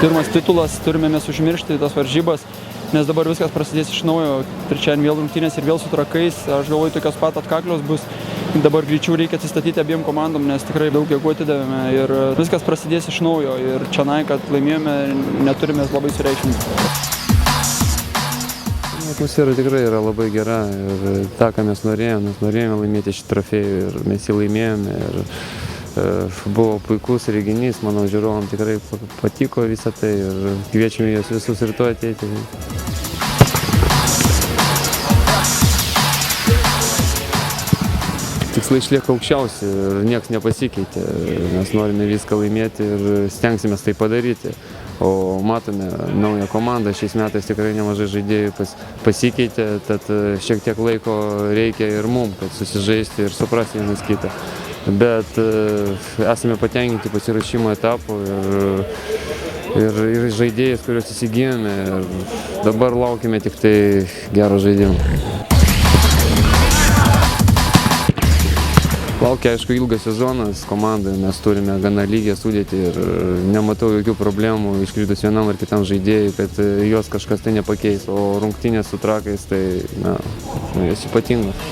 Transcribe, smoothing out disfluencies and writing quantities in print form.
pirmas titulas, turime mes užmiršti tas varžybas, nes dabar viskas prasidės iš naujo. Trečiadienį vėl rungtynės ir vėl su Trakais. Aš galvoju, tokios pat atkaklios bus. Dabar greičiau reikia atsistatyti abiem komandom, nes tikrai daug jėgų atidavėme ir viskas prasidės iš naujo. Ir čionai, kad laimėjome, neturime labai sureikšminti. Atmosfera tikrai yra labai gera ir tą, ką mes norėjome laimėti šį trofėjų ir mes jį laimėjome. Buvo puikus reginys, manau, žiūrovam tikrai patiko visą tai ir kviečiame juos visus rytoj ateiti. Tikslai išlieka aukščiausi ir niekas nepasikeitė. Mes norime viską laimėti ir stengsimės tai padaryti. O matome naują komandą, šiais metais tikrai nemažai žaidėjų pasikeitė, tad šiek tiek laiko reikia ir mums, kad susižaisti ir suprasti vienas kitą. Bet esame patenkinti pasiruošimo etapu ir žaidėjais, kuriuos įsigijome. Dabar laukime tik tai gero žaidimo. Laukia, aišku, ilgas sezonas komandai, mes turime gana lygią sudėtį ir nematau jokių problemų iškritus vienam ar kitam žaidėjui, kad juos kažkas tai nepakeis, o rungtynės su Trakais tai, jos ypatingos.